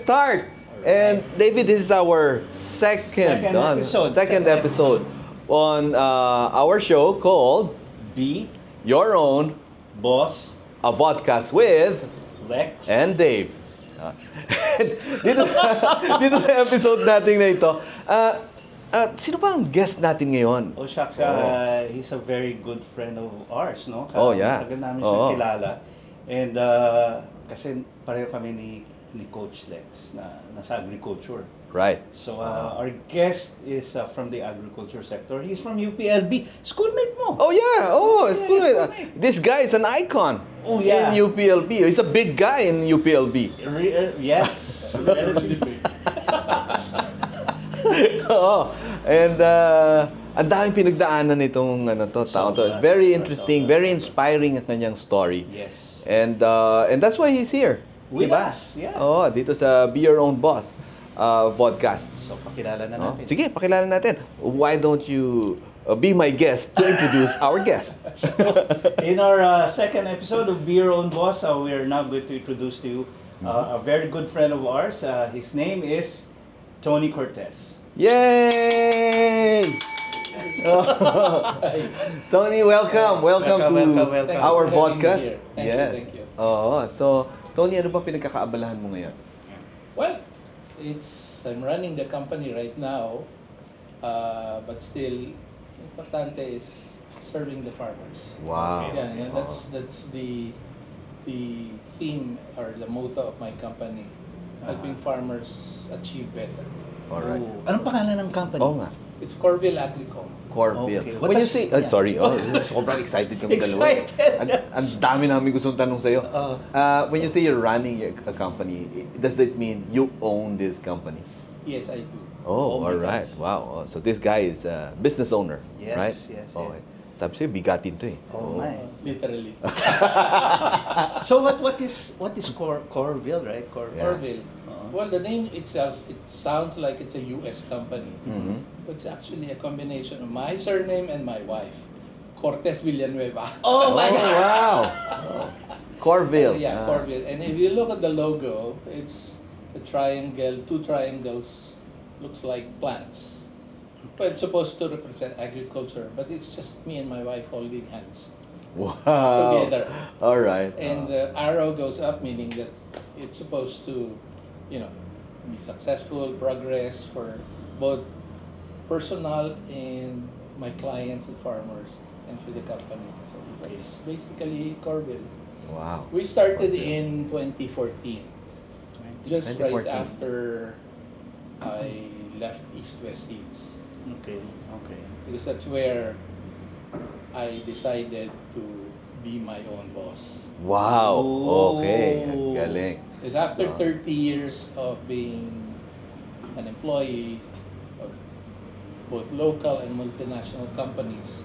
start. And David, this is our second episode on our show called Be Your Own Boss, a Podcast with Lex, and Dave. dito sa episode natin na ito, sino ba ang guest natin ngayon? Oh, shucks, he's a very good friend of ours, no? Oh, yeah. Tagal namin siya kilala. And kasi pareho kami ni Coach Lex na nasa agriculture. Right. So our guest is from the agriculture sector. He's from UPLB. Schoolmate mo. Oh yeah, schoolmate. schoolmate. This guy is an icon yeah. in UPLB. He's a big guy in UPLB. Yes. Relatively. Oo. And ang daming pinagdaanan nitong tao to. Very interesting, very inspiring ang kanyang story. Yes. And that's why he's here. With diba? us, yeah. Oo, dito sa Be Your Own Boss podcast. So, pakilala na natin. Sige, pakilala natin. Why don't you be my guest to introduce our guest? In our second episode of Be Your Own Boss, we are now going to introduce to you a very good friend of ours. His name is Tony Cortez. Yay! Tony, welcome. Welcome to our podcast. Thank you. So Tony, ano ba pinagkakaabalahan mo ngayon? Well, I'm running the company right now, but still, importante is serving the farmers. Wow. Yeah, that's the theme or the motto of my company, helping farmers achieve better. Alright. Oh. Anong pangalan ng company? Oo nga. It's Corville Agricom. Corville. Okay. When you say, sorry, sobrang excited kami dalawa. Excited! Ang dami namin gustong tanong sa'yo. When you say you're running a company, does it mean you own this company? Yes, I do. Oh, all right. Wow. So this guy is a business owner, Yes, right? yes, Okay. Sabi sa'yo, bigatin to eh. Oh, my. Literally. So what is Corville, right? Yeah. Corville. Well, the name itself, it sounds like it's a U.S. company. Mhm. But it's actually a combination of my surname and my wife, Cortez Villanueva. Oh my God! Wow. Corville. Yeah, Corville. And if you look at the logo, it's a triangle, two triangles, looks like plants. But it's supposed to represent agriculture, but it's just me and my wife holding hands Wow. together. All right. And the arrow goes up, meaning that it's supposed to, be successful, progress for both personal and my clients and farmers and for the company. So it's basically Corville. Wow. We started Corville. in 2014, just right 2014. after I left East West Seeds, Okay. because that's where I decided to be my own boss. Wow. Oh. Okay. Galing. Because after 30 years of being an employee of both local and multinational companies,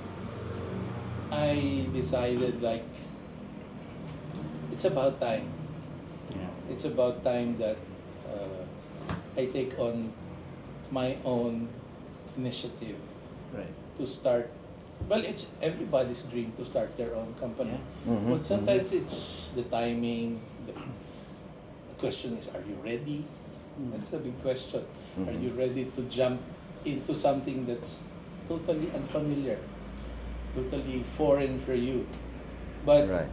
I decided it's about time. Yeah. It's about time that I take on my own initiative Right. to start. Well, it's everybody's dream to start their own company. Yeah. Mhm, But sometimes it's the timing. The question is, are you ready? That's a big question. Are you ready to jump into something that's totally unfamiliar, totally foreign for you? But, Right.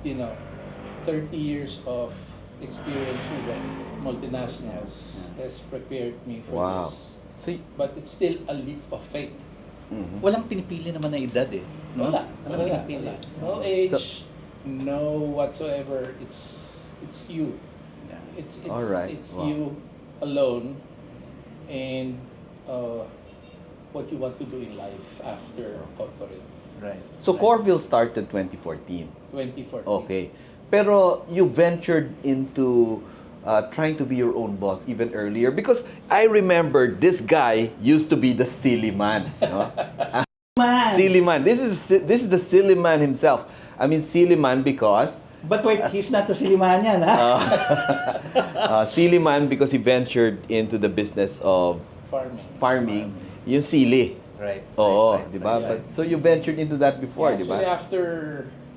30 years of experience with the multinationals has prepared me for Wow. this. So, But it's still a leap of faith. mhm. Walang pinipili naman na edad eh. No? Wala. Walang Wala. pinipili. No age, no whatsoever. It's you. Yeah. It's Alright. it's Wow. you alone, and what you want to do in life after corporate. Right. So Right. Corville started 2014. 2014. Okay. Pero you ventured into trying to be your own boss even earlier because I remember this guy used to be the silly man. No? Man! Silly man. This is the silly man himself. I mean silly man because But wait, he's not the siliman yan, ha? silly man because he ventured into the business of farming. Yung sili. Right. Oo, right, di ba? right. But so you ventured into that before, di Actually, ba?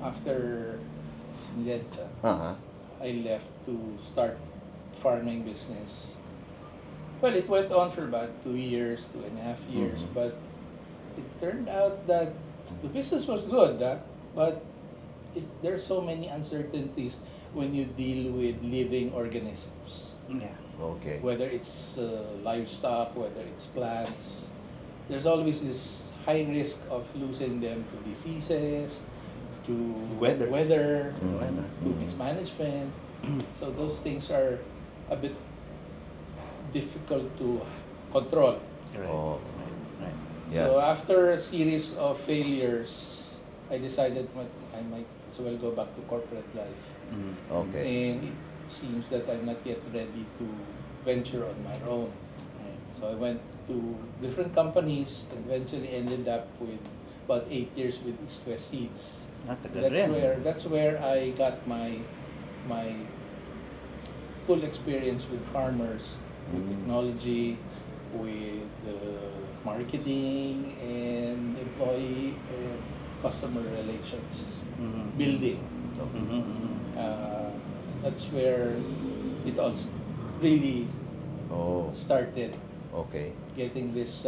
after Syngenta, Uh-huh. I left to start farming business Well, it went on for about 2 years, 2.5 years, but it turned out that the business was good, but there's so many uncertainties when you deal with living organisms. Yeah. Okay. Whether it's livestock, whether it's plants, there's always this high risk of losing them to diseases, to Weather. to mismanagement. So those things are a bit difficult to control. Right. Oh. Right. Yeah. So after a series of failures, I decided I might as well go back to corporate life. Mm. Okay. And it seems that I'm not yet ready to venture on my own. So I went to different companies and eventually ended up with about 8 years with East West Seeds. That's where I got my full experience with farmers, with technology, with marketing and employee and customer relations building. That's where it all really Oh. started, Okay. getting this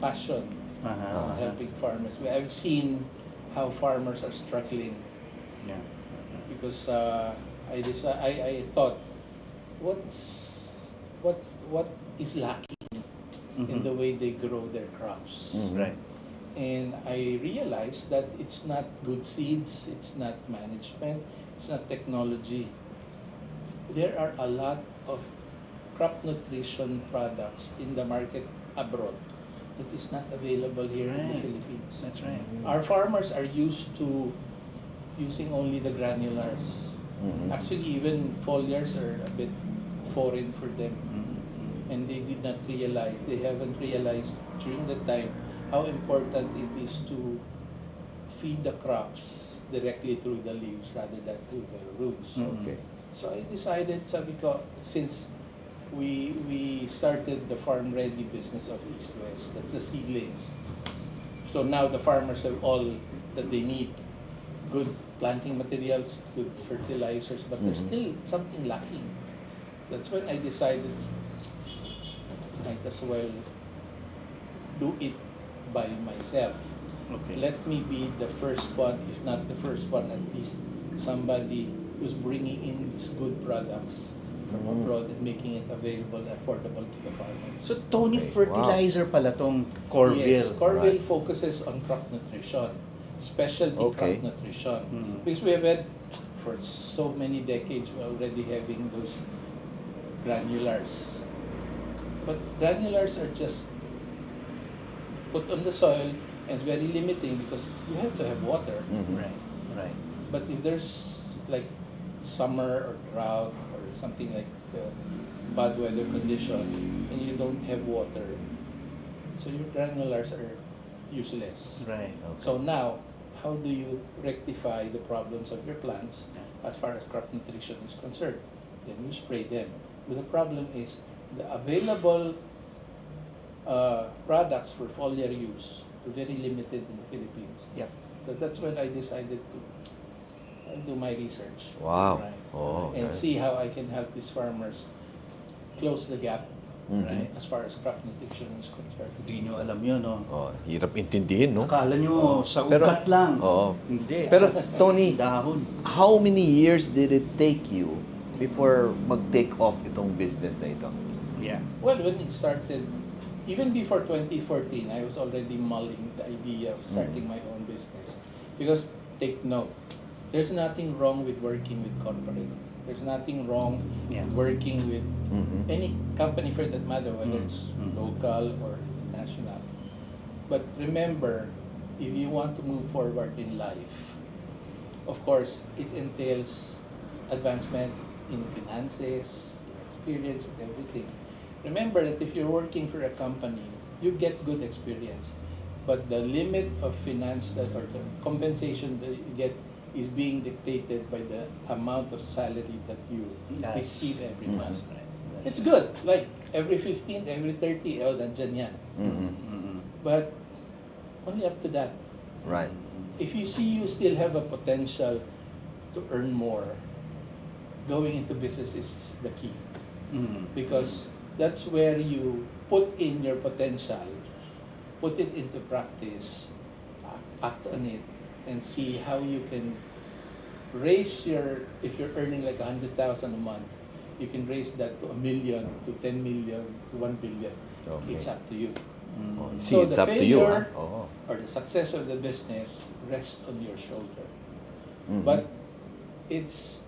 passion Uh-huh. helping farmers. I've seen how farmers are struggling Yeah. because I thought what is lacking in the way they grow their crops. Right. And I realized that it's not good seeds, it's not management, it's not technology. There are a lot of crop nutrition products in the market abroad that is not available here in the Right. Philippines. That's right. Our farmers are used to using only the granulars. Actually, even foliars are a bit foreign for them. And they did not realize, they haven't realized during the time how important it is to feed the crops directly through the leaves rather than through the roots. Okay. So I decided, sabi ko, since we started the farm ready business of East West, that's the seedlings. So now the farmers have all that they need, good planting materials, good fertilizers, but there's still something lacking. That's when I decided might as well do it by myself. Okay. Let me be the first one, if not the first one, at least somebody who's bringing in these good products from abroad and making it available, affordable to the farmers. So Tony, Okay. fertilizer pala tong Corville. Yes, Corville Right. focuses on crop nutrition, specialty Okay. crop nutrition. Mhm. Because we have had, for so many decades, we're already having those granulars. But granulars are just put on the soil and it's very limiting because you have to have water. Right. Right. But if there's like summer or drought or something like bad weather condition and you don't have water, so your granulars are useless. Right. So now, how do you rectify the problems of your plants as far as crop nutrition is concerned? Then you spray them. But the problem is the available products for foliar use are very limited in the Philippines. Yep. So that's when I decided to do my research Wow. Right. Oh. and okay. see how I can help these farmers close the gap, Right. as far as crop nutrition is concerned. Hindi nyo alam yun, no? Oh, hirap intindihin, no? Akala nyo sa Pero- ugat lang. Oo. Hindi. Pero sa Tony, dahon. how many years did it take you before mag-take off itong business na ito? Yeah. Well, when it started, even before 2014, I was already mulling the idea of starting my own business. Because, take note, there's nothing wrong with working with corporate. There's nothing wrong Yeah. with working with any company for that matter, whether it's Mm. local or international. But remember, if you want to move forward in life, of course, it entails advancement in finances, experience, and everything. Remember that if you're working for a company, you get good experience, but the limit of finance that or the compensation that you get is being dictated by the amount of salary that you receive every month. Right. It's good, like every 15th, every 30, oh, nandyan yan. But only up to that. Right. If you see you still have a potential to earn more, going into business is the key. Because that's where you put in your potential, put it into practice, act on it, and see how you can raise your, if you're earning like 100,000 a month, you can raise that to 1 million, to 10 million, to 1 billion. Okay. It's up to you. Oh, see, So it's the up to you. failure Oh. or the success of the business rests on your shoulder. Mhm. But it's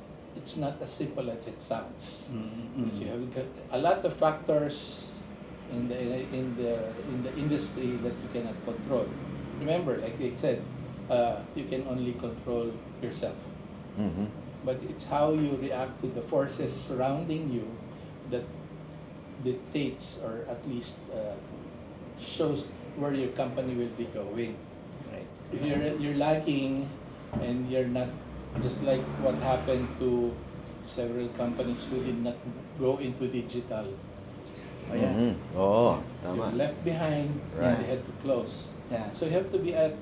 not as simple as it sounds. Because you have got a lot of factors in the industry that you cannot control. Remember, like I said, you can only control yourself. Mhm. But it's how you react to the forces surrounding you that dictates or at least shows where your company will be going. Right. If you're lagging and you're not, just like what happened to several companies who did not go into digital. Oh, yeah. Mhm. Oo, You're tama. left behind Right. and they had to close. Yeah. So you have to be at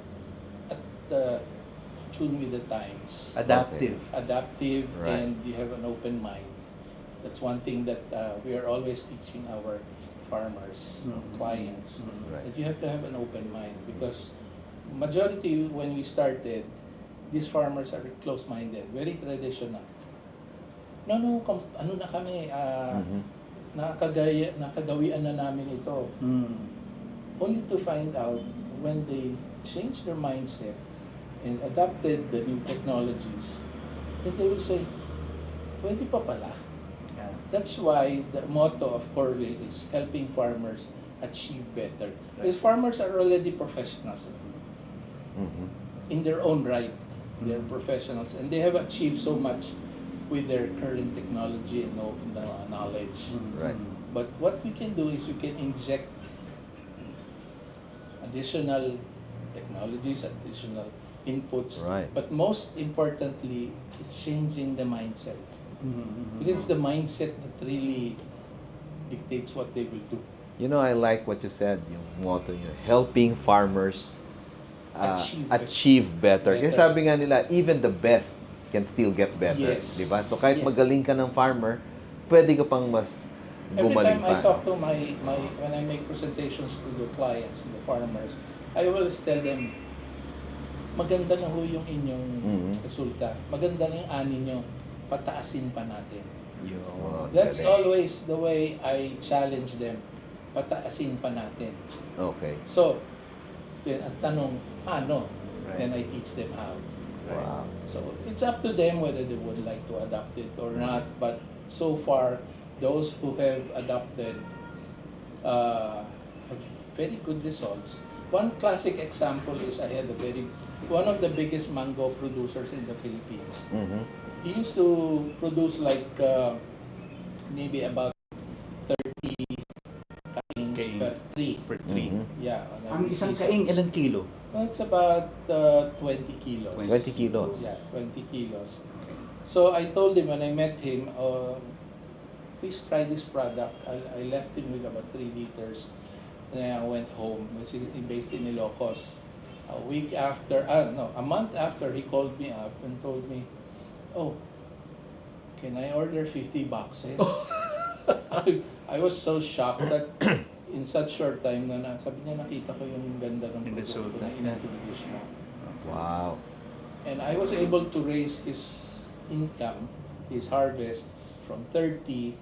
tune with the times, Adaptive. adaptive, Right. and you have an open mind. That's one thing that we are always teaching our farmers, clients, Right. that you have to have an open mind because majority when we started, these farmers are close-minded, very traditional. No, ano na kami, Mhm. nakagawian na namin ito. Only to find out when they changed their mindset and adopted the new technologies, then they will say, pwede pa pala. Yeah. That's why the motto of Corville is helping farmers achieve better. Because Right. farmers are already professionals Mhm. in their own right. They're professionals and they have achieved so much with their current technology and knowledge. Right. But what we can do is we can inject additional technologies, additional inputs. Right. But most importantly, it's changing the mindset. Because it's the mindset that really dictates what they will do. You know, I like what you said, yung motto nyo, helping farmers achieve better. Kasi Better. sabi nga nila, even the best can still get better. Yes. Di ba? So kahit Yes. magaling ka ng farmer, pwede ka pang mas Every gumaling time I pa. talk to when I make presentations to the clients, the farmers, I always tell them, maganda na ho yung inyong Mhm. resulta. Maganda na yung ani nyo. Pataasin pa natin. Oh, That's galing. always the way I challenge them. Pataasin pa natin. Okay. So, then ang tanong, paano? Right. Then I teach them how. Wow. So, it's up to them whether they would like to adopt it or not. But so far, those who have adopted have very good results. One classic example is I had one of the biggest mango producers in the Philippines. Mhm. He used to produce like maybe about 30 canes per Canes. tree. Per tree. Mhm. Yeah. on Ang every isang season. kaing, ilang kilo? It's about 20 kilos. 20 kilos. Yeah, 20 kilos. So I told him when I met him, please try this product. I left him with about 3 liters. Then I went home. He based in Ilocos. A month after, he called me up and told me, "Oh, can I order 50 boxes?" I was so shocked that in such short time sabi niya, nakita ko yung ganda ng Yung produkto resulta. na introduce mo. Wow. And I was able to raise his income, his harvest, from 30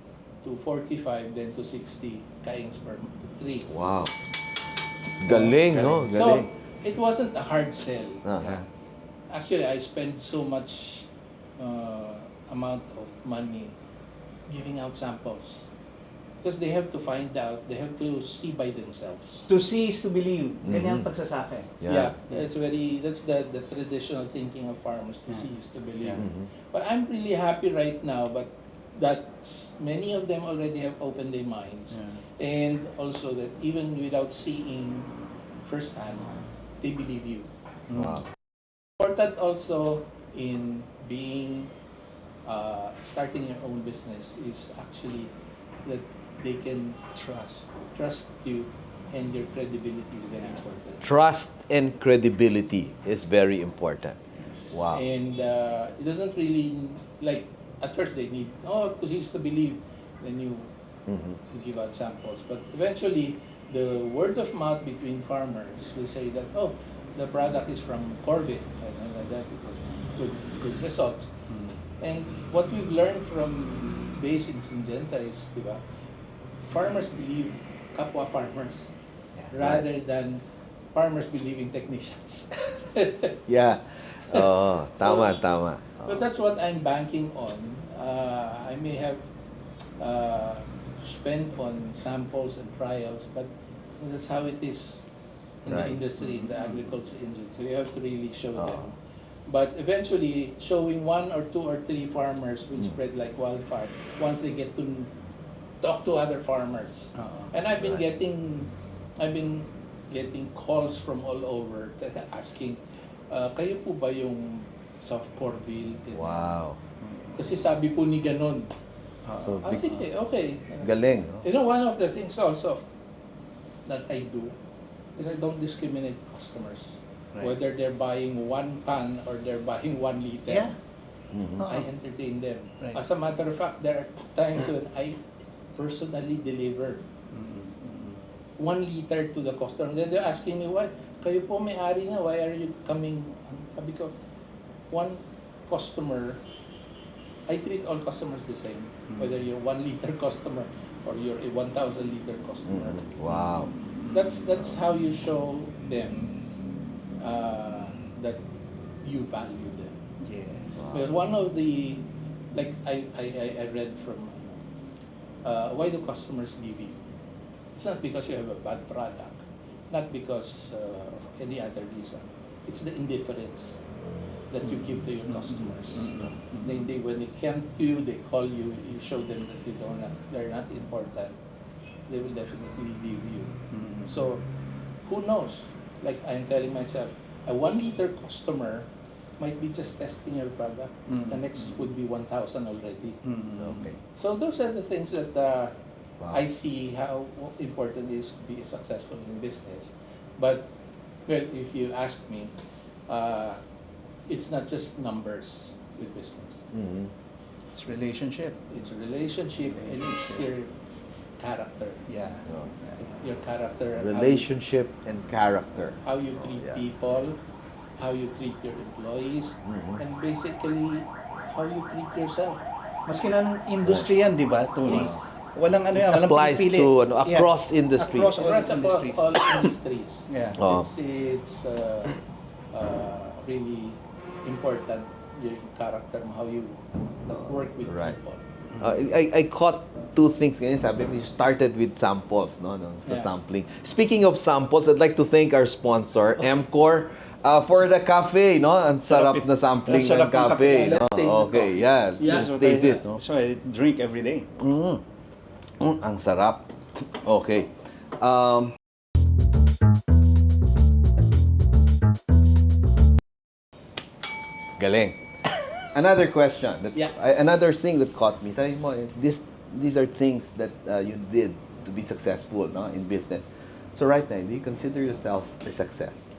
to 45, then to 60 kaings per tree. Wow. Galing, no? So, Galing. it wasn't a hard sell. Aha. Actually, I spent so much amount of money giving out samples. Because they have to find out, they have to see by themselves. To see is to believe. Ganyan ang Mhm. pagsasaka. Yeah, that's the traditional thinking of farmers, to Yeah. see is to believe. Yeah. Mhm. But I'm really happy right now, but many of them already have opened their minds. And also that even without seeing firsthand, they believe you. Wow. Important also in being, starting your own business is actually that they can trust you, and your credibility is very important. Trust and credibility is very important. Wow. And it doesn't really, like, at first they need, because you used to believe, then you to give out samples. But eventually, the word of mouth between farmers will say that, oh, the product is from Corvette, and like that, good results. And what we've learned from based in Syngenta is, di ba, farmers believe kapwa farmers rather than farmers believing technicians. Yeah. Oh, tama, So, tama. But that's what I'm banking on. I may have spent on samples and trials, but that's how it is in the Right. industry, in the agriculture industry. You have to really show Oh. them. But eventually, showing 1 or 2 or 3 farmers will spread like wildfire once they get to talk to other farmers. And I've been Right. getting calls from all over asking, kayo po ba yung South Corville? Wow. Kasi sabi po ni ganon. So, big, Sige, okay. galing. No? You know, one of the things also that I do is I don't discriminate customers. Right. Whether they're buying 1 can or they're buying 1 liter. Yeah. Mhm. I entertain them. Right. As a matter of fact, there are times when I personally deliver 1 liter to the customer. Then they're asking me, why? Kayo po may-ari na, why are you coming? Sabi ko, one customer, I treat all customers the same. Whether you're 1 liter customer or you're a 1,000 liter customer. Wow. That's how you show them that you value them. Yes. Because one of the, like I read from, why do customers leave you? It's not because you have a bad product, not because of any other reason. It's the indifference that you give to your customers. They when it comes to you, they call you, you show them that they're not important. They will definitely leave you. So, who knows? Like I'm telling myself, a 1 liter customer might be just testing your product. The next would be 1,000 already. Okay. So those are the things that Wow. I see how important it is to be successful in business. But well, if you ask me, it's not just numbers with business. Mhm. It's relationship. It's a relationship and it's your character. Yeah. No. Your character. And Relationship and character. How you treat Yeah. people, how you treat your employees, and basically how you treat yourself. Maski na ng industry yan, di ba, Tony? Walang ano yan, walang Applies pinipili. to ano, Yeah. across industries. Across all Runs across industries. all industries. Yeah. Oh. It's really important your character, how you work with Right. people. I caught 2 things. Ganyan sabi, we started with samples, no, sa Yeah. sampling. Speaking of samples, I'd like to thank our sponsor, Mcor, for the cafe, no? Ang sarap na sampling Ang ng sarap ng cafe, kape. no? Let's taste the Okay, coffee. yeah. Yeah. Let's taste it, no? So I drink every day. Ang sarap. Okay. Galing. Another question. Yeah. Another thing that caught me. Sabi mo, these are things that you did to be successful, no, in business. So right now, do you consider yourself a success?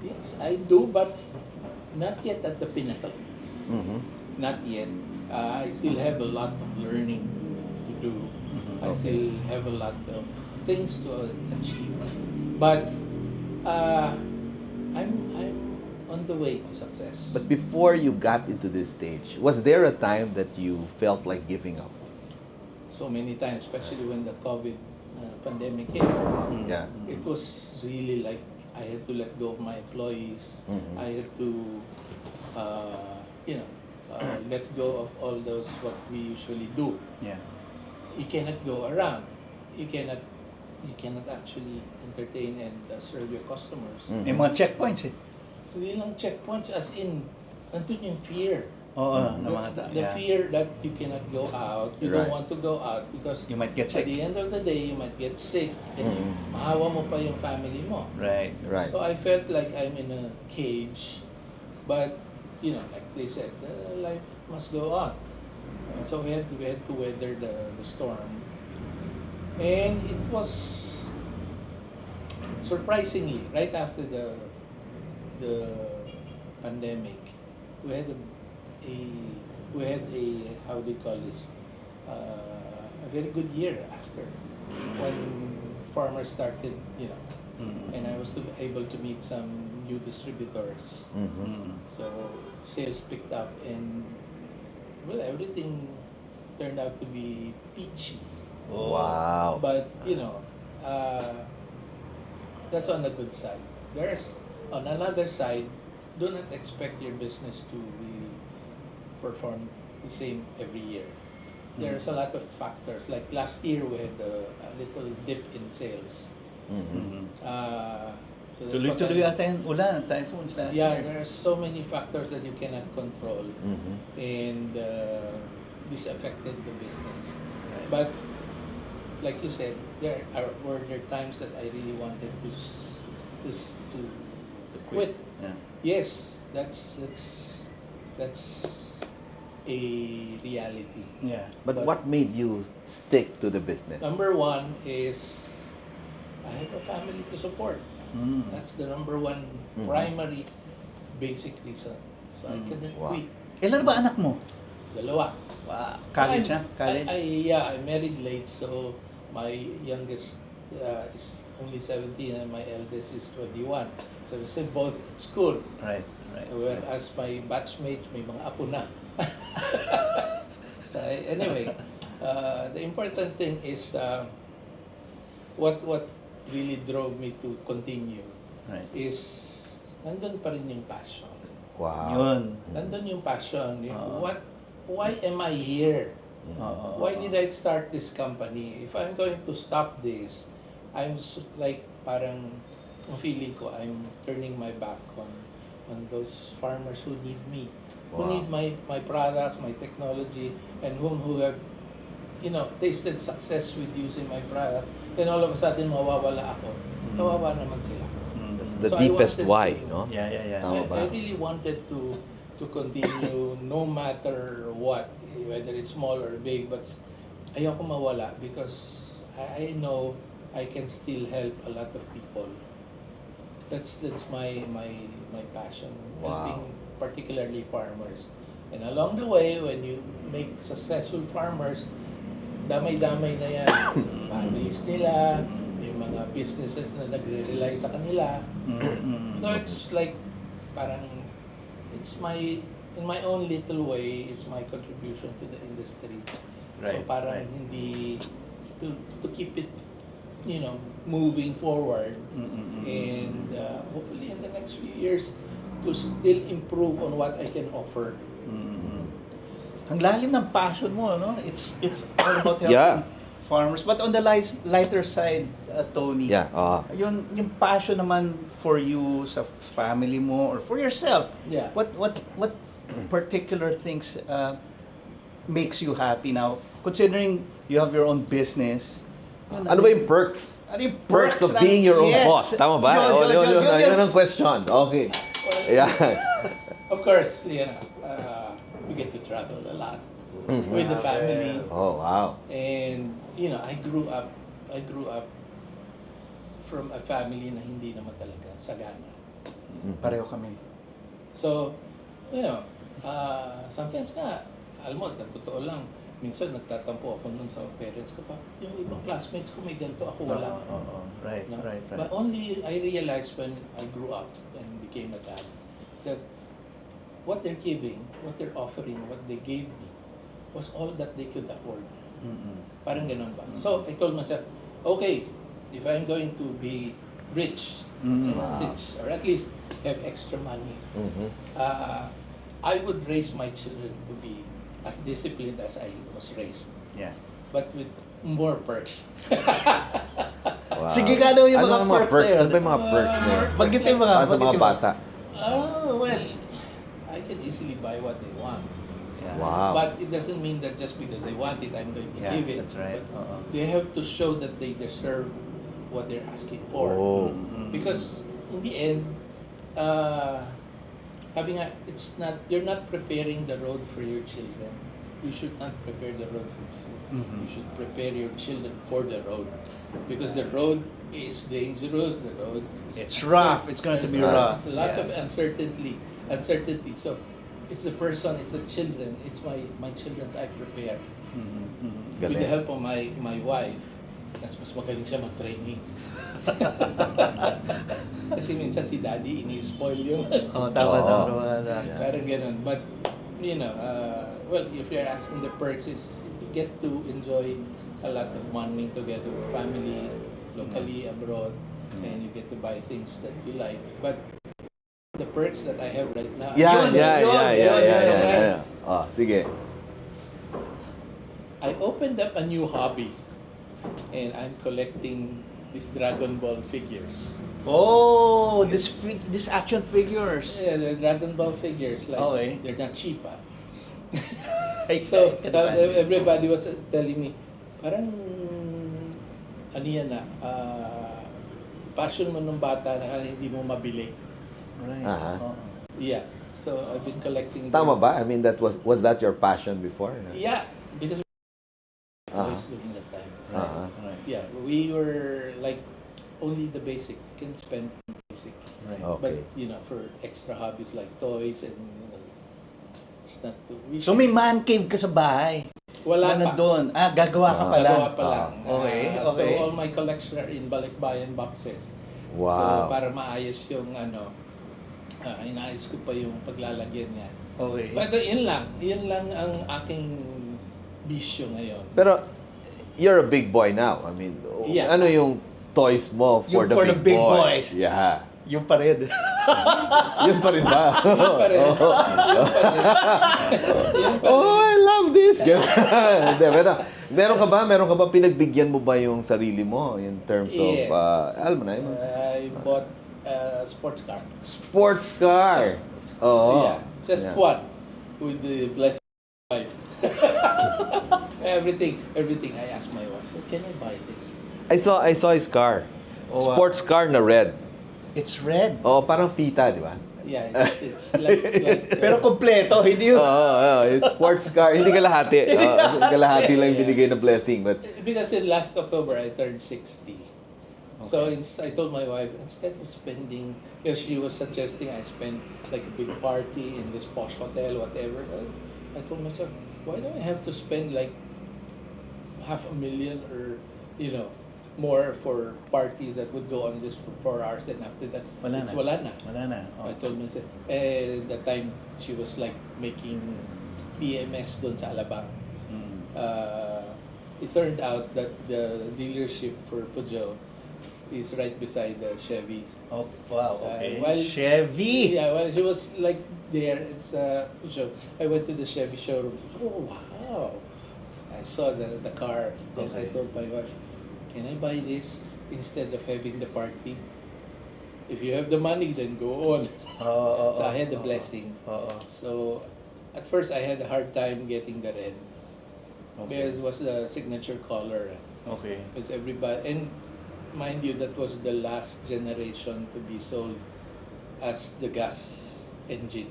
Yes, I do, but not yet at the pinnacle. Mm-hmm. Not yet. I still have a lot of learning to do. I still have a lot of things to achieve. But I'm on the way to success. But before you got into this stage, was there a time that you felt like giving up? So many times, especially when the COVID pandemic hit, Yeah. it was really like I had to let go of my employees. I had to, let go of all those what we usually do. Yeah. You cannot go around. You cannot actually entertain and serve your customers. May mga checkpoints eh. Hindi lang checkpoints as in, nandun yung fear. Oo, na That's mga, the yeah. fear that you cannot go out. You Right. don't want to go out because You might get at sick. the end of the day, you might get sick and mahawa mo pa yung family mo. Right. Right. So I felt like I'm in a cage, but like they said, life must go on. And so we had to weather the storm, and it was surprisingly right after the pandemic, we had a how do you call this a very good year after when farmers started, and I was able to meet some new distributors. So sales picked up, and well, everything turned out to be peachy. Wow. But that's on the good side. There's on another side, do not expect your business to really perform the same every year. There's a lot of factors. Like last year, we had a little dip in sales. So that's what Tuloy-tuloy I- ata yung ulan, typhoons last Yeah, year. there are so many factors that you cannot control, and this affected the business. But like you said, were there times that I really wanted to quit. Yeah. Yes, that's a reality. Yeah. But what made you stick to the business? Number one is I have a family to support. Mm. That's the number one primary basic reason. So I couldn't Wow. quit. Ilan ba anak mo? Dalawa. Wow. College, ha? College? I married late, so my youngest is only 17 and my eldest is 21. So we're still both at school. Right, right. Whereas my batchmates, may mga apo na. So anyway, the important thing is what really drove me to continue Right. is nandun pa rin yung passion. Wow. Yun. Nandun yung passion. Why am I here? Why did I start this company? If I'm going to stop this, like parang ang feeling ko I'm turning my back on those farmers who need me, who Wow. need my products, my technology, and who have tasted success with using my product. Then all of a sudden mawawala ako. Kawawa naman sila. That's the So I deepest wanted why, to- no? Yeah, yeah, yeah. Tama ba? I really wanted to continue no matter what, whether it's small or big, but ayoko mawala because I know I can still help a lot of people. That's my passion, Wow. helping particularly farmers. And along the way, when you make successful farmers, damay-damay na yan. Families nila, yung mga businesses na nagre-rely sa kanila. So it's like, parang, in my own little way, it's my contribution to the industry. So Right, parang right. hindi, to keep it, moving forward. And hopefully in the next few years, to still improve on what I can offer. Ang lalim ng passion mo, no? It's all about helping Yeah. farmers. But on the lighter side, Tony, Yeah. yung passion naman for you sa family mo or for yourself, Yeah. what particular things makes you happy now? Considering you have your own business. Ano ba yung perks? Ano yung Perks of ng- being your own Yes. boss. Tama ba? Yun ang question. Okay. Yeah. Of course, we get to travel a lot with the family. Oh, wow. And I grew up from a family na hindi naman talaga sagana. Pareho kami. So, sometimes nga, alam mo, totoo lang, minsan nagtatampo ako nun sa parents ko pa. Yung ibang classmates ko may ganito, ako wala. Right, No? right. But only I realized when I grew up and became a dad that what they're giving, what they're offering, what they gave me was all that they could afford. Parang ganun ba? So I told myself, okay, if I'm going to be rich, rich, or at least have extra money, I would raise my children to be as disciplined as I was raised, Yeah. but with more perks. Wow. Sige nga daw yung mga Ano ang perks na yun? Ano ba yung mga perks na yun? Bagit yung mga... Para sa mga bagit yung bata. Well, I can easily buy what they want. Yeah. Wow. But it doesn't mean that just because they want it, I'm going to Yeah, give it. that's right. But they have to show that they deserve what they're asking for. Oh. Because in the end, you're not preparing the road for your children. You should not prepare the road for children. You should prepare your children for the road. Because the road is dangerous, the road is It's rough. It's going to be there's rough. a lot Yeah. of uncertainty. So it's the person, it's the children, it's my children that I prepare. with the Galing. help of my wife, mas magaling siya mag-training. Kasi minsan si daddy ini-spoil yung Oh, tama, Oo. tama. Yeah. parang ganun. But, you know, well, if you're asking the perks is you get to enjoy a lot of bonding together with family, locally, abroad, and you get to buy things that you like. But the perks that I have right now, Yeah, Yun, yeah, yun, yeah, yeah, yun, yeah, yun, yeah, yun. yeah. Oh, sige. I opened up a new hobby, and I'm collecting these Dragon Ball figures. Oh, this action figures. Yeah, the Dragon Ball figures, like Okay. they're not cheap, ah. Ay, So kadiban. everybody was telling me, parang ano yan na, passion mo nung bata na hindi mo mabili. Right. Aha. Oo. Yeah. So I've been collecting. Tama ba? I mean, that was that your passion before? Yeah, because I Aha. was doing that time. Aha. Right. Yeah, we were like only the basic. You can spend basic. Right. But Okay. you know, for extra hobbies like toys and you know, it's not too. So may man cave ka sa bahay. Wala Na pa. nandun. Gagawa ka pa lang. Gagawa pa lang. Okay, So okay. all my collection are in balikbayan boxes. So Wow. para maayos yung ano, inaayos ko pa yung paglalagyan niya. Okay. But yun lang ang aking bisyo ngayon. Pero you're a big boy now. I mean, Yeah. ano yung toys mo for Yung the for the big big boys. Yeah. Yung pa rin. Yun pa rin ba? Yun pa rin. Yun pa rin. Yun pa rin. Oh, I love this. Hindi, meron ka ba pinagbigyan mo ba yung sarili mo in terms of Yes. alam mo na yun? I bought a sports car. Sports car. Oo. Yeah. Just Yeah. one with the blessing of my wife. everything I asked my wife, "Oh, can I buy this?" I saw his car. Oh, wow. Sports car na red. It's red. Oh, parang fita, di ba? Yeah, it's like Pero kompleto, hindi yun. It's sports car. Hindi kalahati. Kalahati lang yung binigay na blessing. But because in last October I turned 60. So I told my wife, instead of spending, because she was suggesting I spend like a big party in this posh hotel, whatever. I told myself, why do I have to spend like $500,000 or you know more for parties that would go on just for 4 hours? Then after that, Wala it's na. wala na. Wala na. I told myself, that time she was like making PMS doon sa Alabang. Mm. It turned out that the dealership for Peugeot is right beside the Chevy. Oh, wow, okay. While- Chevy! Yeah, well, she was like there. It's Peugeot. I went to the Chevy showroom. Oh wow! I saw the car. Then I Okay. told my wife, "Can I buy this instead of having the party? If you have the money, then go on." Oo, So I had the blessing. Oo. So at first I had a hard time getting the red Okay. because it was the signature color. Okay. Because everybody, and mind you, that was the last generation to be sold as the gas engine.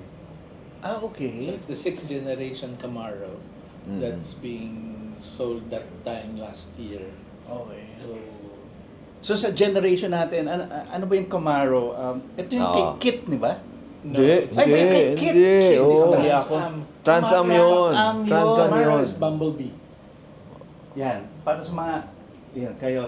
Ah, So okay. it's the 6th generation Camaro Mhm. that's being sold that time last year. Okay. So So sa generation natin, ano ba yung Camaro? Ito yung Oo. kit, di ba? no, Hindi, it's Ay, may kit, kit, kit. oo. it's Mali Trans ako. Am. Trans-Am Camaro, yun. Trans-Am yun. Trans-Am Camaro yun. is Bumblebee. Yan. Para sa mga, yan, kayo.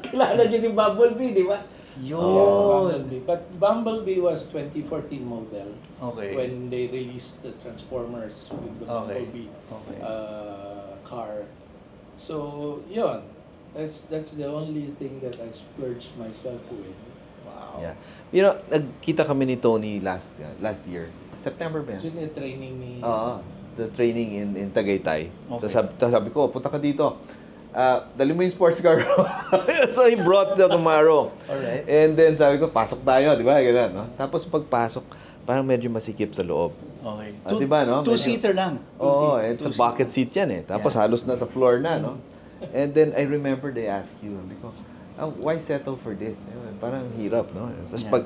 Kilala niyo si Bumblebee, di ba? Yun. Bumblebee. But Bumblebee was 2014 model. Okay. When they released the Transformers with the Okay. Bumblebee Okay. car. So, yun. That's the only thing that I splurged myself with. Wow. Yeah. You know, nagkita kami ni Tony last year. September ba yan? Actually, training ni... Oo. The training in Tagaytay. Okay. So sabi ko, punta ka dito. Dali mo yung sports car. So he brought the Camaro. Alright. And then sabi ko, pasok tayo, di ba? Ganun, no? Tapos pagpasok, parang medyo masikip sa loob. Okay. Di ba, no? Two-seater lang. Oo, Two-seat- it's a two-seat. bucket seat yan eh. Tapos Yeah. halos na sa floor na, no? And then I remember they asked you, sabi ko, why settle for this? Parang hirap, no? Tapos Yeah. pag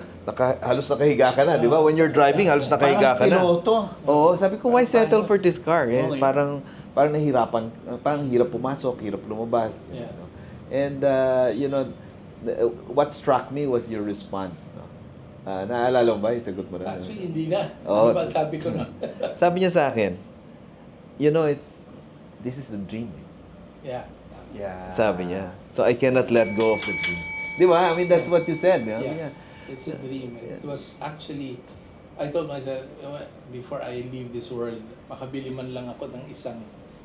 halos nakahiga ka na, di ba? When you're driving, halos nakahiga ka na. Parang piloto. Oo, sabi ko, why settle for this car? Eh, Okay. parang nahihirapan, parang hirap pumasok, hirap lumabas. Yeah. And, you know, what struck me was your response. No? Naalala mo ba? Yung sagot mo na. Actually, hindi na. Oo. Ano ba sabi ko na? Sabi niya sa akin, you know, this is the dream. Yeah. Yeah. Sabi niya. So I cannot let go of the dream. Di ba? I mean, that's what you said. Yeah. Yeah. It's a dream. It was actually, I told myself, before I leave this world, makabili man lang ako ng isang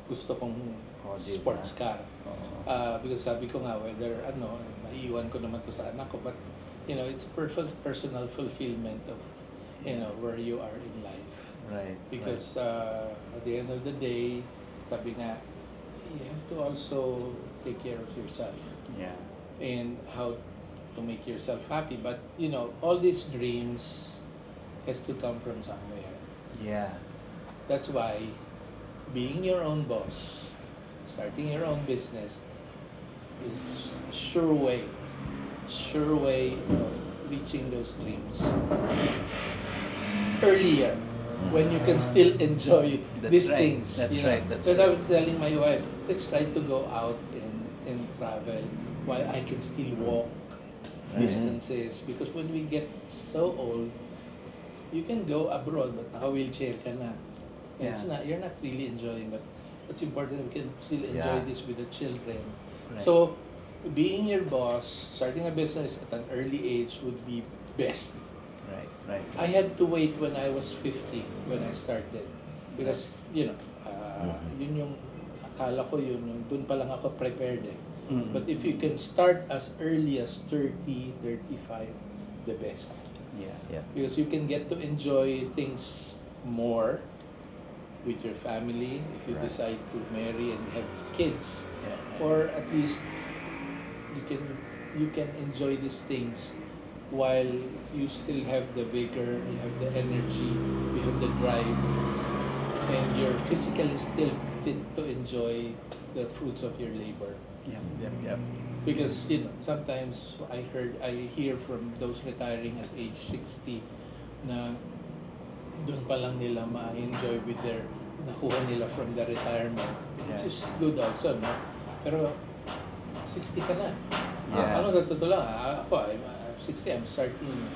gusto kong Oh, diba? sports car. Oo. Because sabi ko nga, whether maiiwan ko naman to sa anak ko, but it's perfect personal fulfillment of where you are in life. Right. Because at the end of the day, sabi nga, you have to also take care of yourself Yeah. and how to make yourself happy. But all these dreams has to come from somewhere. Yeah. That's why being your own boss, starting your own business is a sure way of reaching those dreams earlier, when you can still enjoy That's these right. things. That's right. That's Because I right. was telling my wife, let's try to go out and travel while I can still walk distances. Because when we get so old, you can go abroad, but naka-wheelchair ka na. It's Yeah. you're not really enjoying, but what's important, we can still enjoy Yeah. this with the children. Right. So, being your boss, starting a business at an early age would be best. Right. I had to wait when I was 50 when I started. Because, yun yung akala ko dun pa lang ako prepared eh. Mm. But if you can start as early as 30, 35, the best. Yeah. Yeah. Because you can get to enjoy things more with your family if you Right. decide to marry and have kids. Yeah. Or at least you can enjoy these things while you still have the vigor, you have the energy, you have the drive, and you're physically still fit to enjoy the fruits of your labor. Yep. Because sometimes I hear from those retiring at age 60 na doon pa lang nila ma-enjoy with their nakuha nila from the retirement, which Yeah. is good also, no? Pero 60 ka na. Yeah. Ako sa totoo lang, I'm 60, I'm starting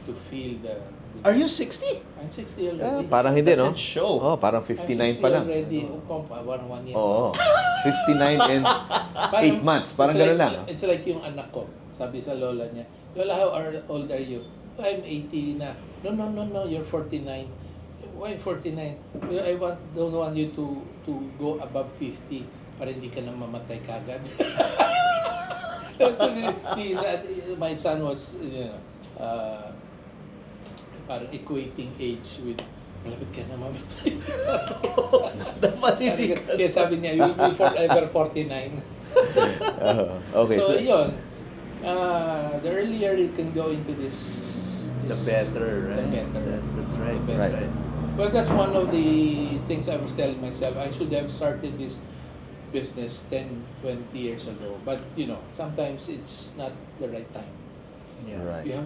to feel the... Are you 60? I'm 60 already. Ah, parang hindi, no? Doesn't show. Oh, parang I'm 59 60 pa lang. already. One year. Oo. 59 and 8 months. Parang it's gano'n like, lang. It's like yung anak ko. Sabi sa lola niya, Lola, how old are you? I'm 80 na. No, you're 49. Why 49? Don't want you to go above 50 para hindi ka na mamatay kagad. So, my son was, parang equating age with malapit ka na mamatay. Dapat hindi ka. Kaya sabi niya, you'll be forever 49. Okay. So, yun. The earlier you can go into this, The better, right? The better. That's right. The That's better. right. Well, that's one of the things I was telling myself. I should have started this business 10, 20 years ago. But, sometimes it's not the right time. Yeah. Right. You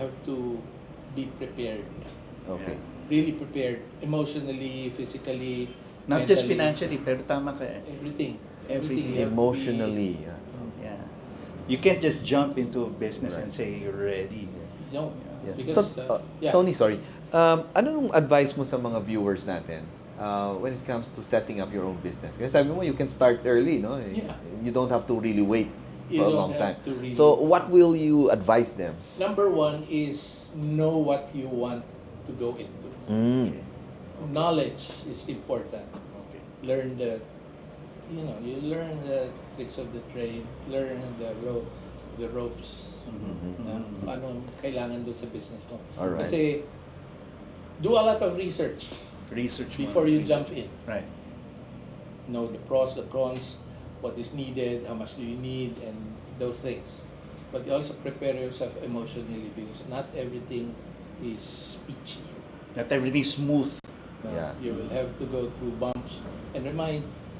have to be prepared. Okay. Really prepared. Emotionally, physically, Not just mentally, financially, pero tama ka eh. Everything. Everything. you have to be- Emotionally. Yeah. You can't just jump into a business Right. and say you're ready. No. Yeah. Because, So, yeah. Tony, sorry. Anong advice mo sa mga viewers natin when it comes to setting up your own business? Kasi sabi mo, you can start early, no? Yeah. You don't have to really wait You for a don't long time. have to really- So, what will you advise them? Number one is know what you want to go into. Mm. Knowledge is important. Okay. Learn you learn the tricks of the trade, learn the ropes. Mhm. Ano ang kailangan doon sa business mo. Alright. Kasi do a lot of research Research before muna, you jump research. in. Right. Know the pros, the cons, what is needed, how much do you need, and those things. But you also prepare yourself emotionally because not everything is peachy. Not everything's smooth. Yeah. You will have to go through bumps. And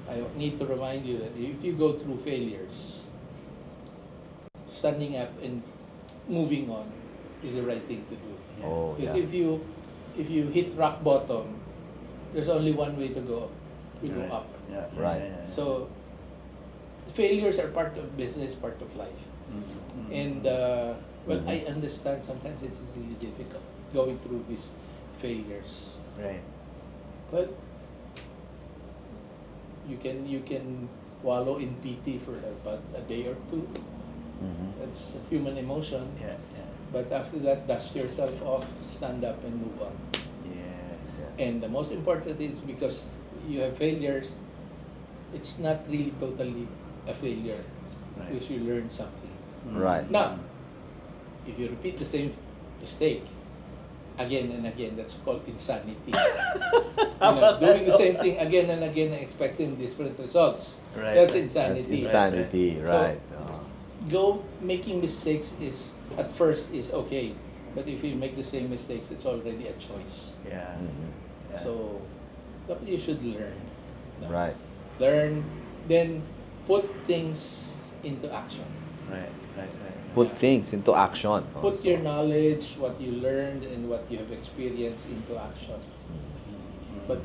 I need to remind you that if you go through failures, standing up and moving on is the right thing to do. Oh, Because yeah. if you hit rock bottom, there's only one way to go. You go Right. up. Yeah. Right. Yeah. So failures are part of business, part of life. Mhm. And I understand sometimes it's really difficult going through these failures. Right. Well, you can wallow in pity for about a day or two. That's human emotion. Yeah. But after that, dust yourself off, stand up, and move on. Yes. And the most important is because you have failures, it's not really totally a failure Right. because you learn something. Right. Now, if you repeat the same mistake again and again, that's called insanity. Doing the same thing again and again and expecting different results. Right. That's That's insanity. insanity, So- right. Go making mistakes is at first is okay, but if you make the same mistakes, it's already a choice. Yeah. Yeah. So you should learn. No? Right. Learn, then put things into action. Right. Put things into action. Put also. your knowledge, what you learned, and what you have experienced into action. But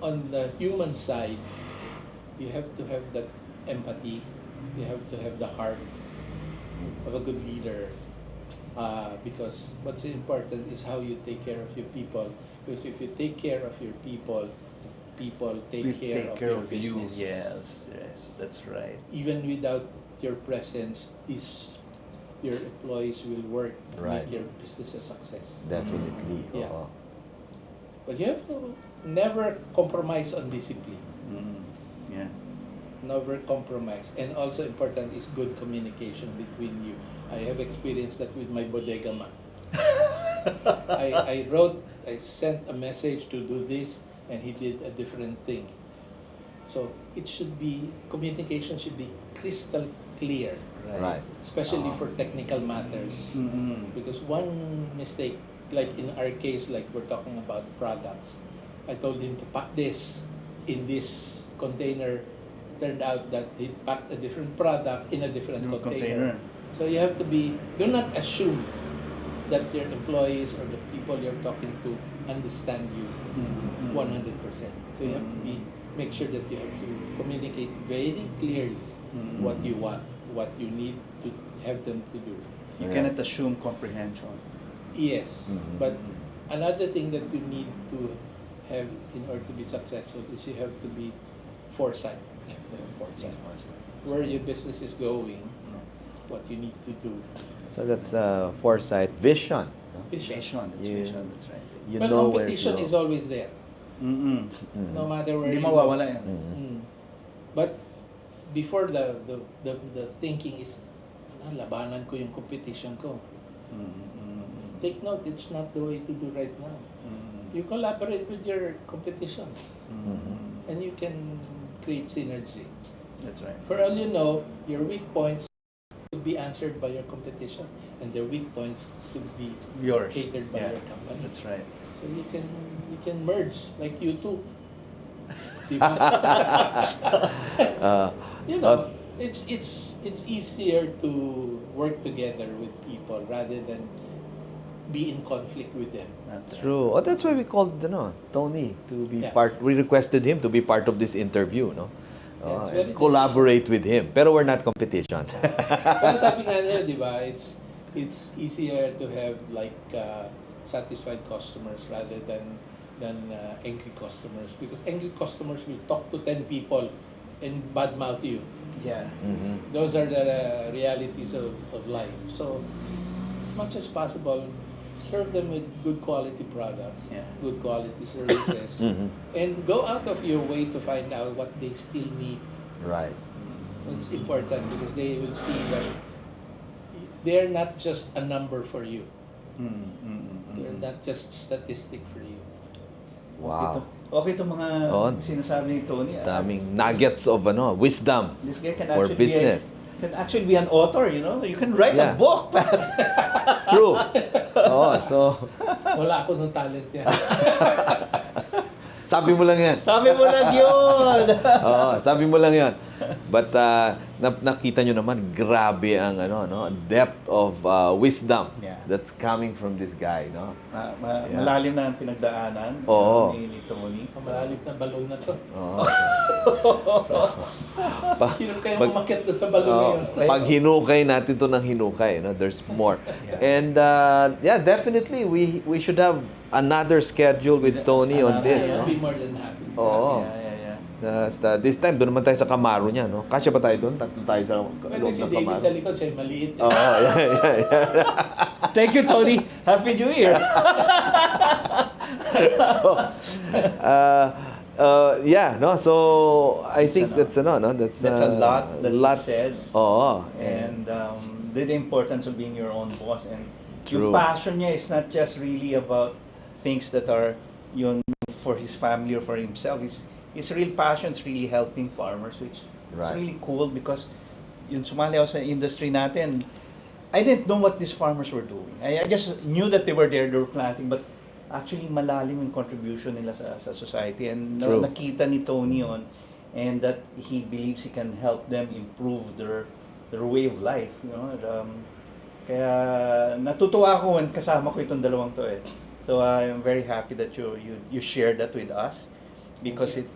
on the human side, you have to have that empathy. You have to have the heart of a good leader. Because what's important is how you take care of your people. Because if you take care of your people, people take care of your business. Yes, that's right. Even without your presence, your employees will work to Right. make your business a success. Definitely. Yeah. oo. But you have to never compromise on discipline. Yeah. Never compromise. And also important is good communication between you. I have experienced that with my bodega man. I sent a message to do this, and he did a different thing. So communication should be crystal clear, Right. especially for technical matters. Because one mistake, like in our case, like we're talking about products, I told him to pack this in this container. Turned out that he packed a different product in a different container. So you have to do not assume that your employees or the people you're talking to understand you 100%. So you have to make sure that you have to communicate very clearly what you want, what you need to have them to do. You Yeah. cannot assume comprehension. Yes, but another thing that you need to have in order to be successful is you have to be foresight. You have to have foresight. Where your business is going, what you need to do. So that's foresight, vision. no? Vision. Vision, that's right. You But know where to competition go. is always there, no matter where Hindi you mawawala go. yan. But before the thinking is, labanan ko yung competition ko. Take note, it's not the way to do right now. You collaborate with your competition, and you can create synergy. That's right. For all you know, your weak points could be answered by your competition, and their weak points could be Yours. catered by Yeah. your company. That's right. So you can merge like you two. Diba? You know, it's easier to work together with people rather than be in conflict with them. That's True. Oh, that's why we called Tony to be Yeah. part. We requested him to be part of this interview, no? Yeah, it's And very collaborate with him. Pero we're not competition. Pero sabi nga niya, di ba, it's easier to have like satisfied customers rather than angry customers, because angry customers will talk to 10 people and badmouth you. Yeah. Those are the realities of life. So, as much as possible, serve them with good quality products, Yeah. good quality services, and go out of your way to find out what they still need. Right. It's important because they will see that they're not just a number for you. They're not just statistic for you. Wow. Okay itong mga Oh. sinasabi ni Tony. Daming nuggets of wisdom This guy can for actually business. can actually be an author, you know? You can write Yeah. a book. True. Oh, so Wala ako ng talent yan. sabi mo lang yan. Sabi mo lang yun. Oo, sabi mo lang 'yon. But nakita nyo naman grabe ang depth of wisdom Yeah. that's coming from this guy, no? Yeah. Malalim na ang pinagdaanan Oo. ni Tony. Malalim na balon na to. Oo. Sino kaya umakyat doon sa balon na yun? Pag hinukay natin to ng hinukay, there's more. And definitely we should have another schedule with Tony on this, I'll no? be more than happy. Oo. Yeah. This time, doon naman tayo sa Camaro niya, no? Kasya ba tayo doon? Tatlo tayo sa Pwede loob si ng David Camaro. sa likod, siya maliit. Oo, yeah. Thank you, Tony. Happy New Year. So, yeah, no? So, I think that's a lot That's a lot that you said. Oo. And the importance of being your own boss. And True. yung passion niya is not just really about things that are yun for his family or for himself. His real passion is really helping farmers, which Right. is really cool because yun sumali ako sa industry natin. I didn't know what these farmers were doing. I just knew that they were there, they were planting, but actually malalim yung contribution nila sa society. And True. nakita ni Tony yun, and that he believes he can help them improve their way of life. You know, kaya natutuwa ako when kasama ko itong dalawang to eh. So I'm very happy that you shared that with us because it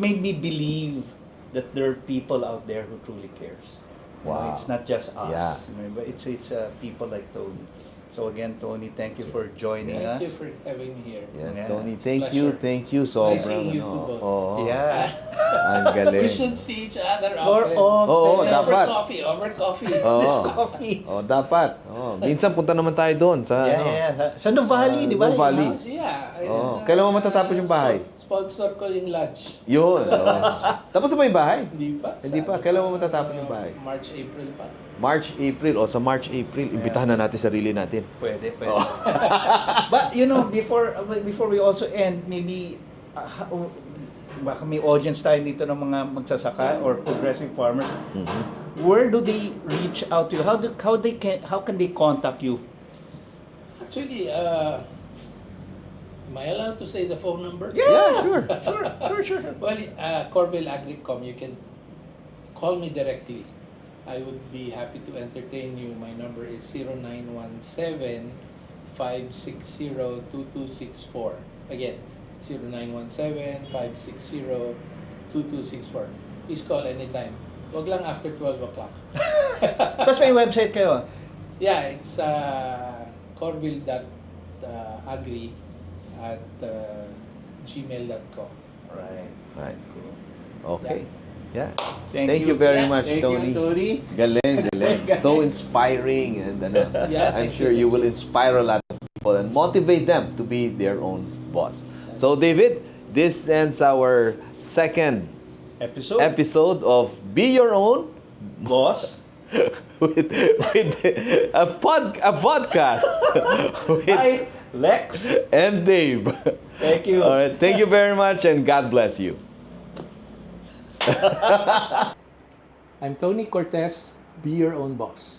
made me believe that there are people out there who truly cares. You know, Wow. it's not just us. Yeah. You know, but it's people like Tony. So again, Tony, thank you for joining Thank us. you for having me here. Yes, Yeah. Tony. Pleasure. Thank you. Sobrang, Nice seeing you too, both. Oo. Yeah. Ang galing. We should see each other More often. often. Oo, Over dapat. coffee. Oo. This coffee. Oh, dapat. Oh, minsan punta naman tayo doon sa Yeah. Sa Nuvali, di ba? Nuvali. Yeah. Oo. Kailan mo matatapos yung bahay? Sponsor ko yung lunch. Yun. Oh. Tapos na ba yung bahay? Hindi pa. Hindi pa. Kailan mo matatapos yung bahay? March, April pa. March, April. O sa March, April, imbitahan na natin sarili natin. Pwede. But you know, before we also end, maybe baka may audience tayo dito ng mga magsasaka or progressive farmers. Where do they reach out to you? How can they contact you? Actually, am I allowed to say the phone number? Yeah, sure. Sure. Well, Corville Agricom, you can call me directly. I would be happy to entertain you. My number is 0917-560-2264. Again, 0917-560-2264. Please call anytime. Wag lang after 12 o'clock. Tapos may website kayo. Yeah, it's corville.agri at gmail.com. Right. Right. Okay. Yeah. Thank you you. very Yeah, much, Thank Tony. you, Tony. Galing. So inspiring, and Yeah, I'm thank sure you will inspire a lot of people and motivate them to be their own boss. So, David, this ends our second episode of Be Your Own Boss. with a podcast with Hi, Lex. and Dave. Thank you. All right. Thank you very much, and God bless you. I'm Tony Cortez. Be your own boss.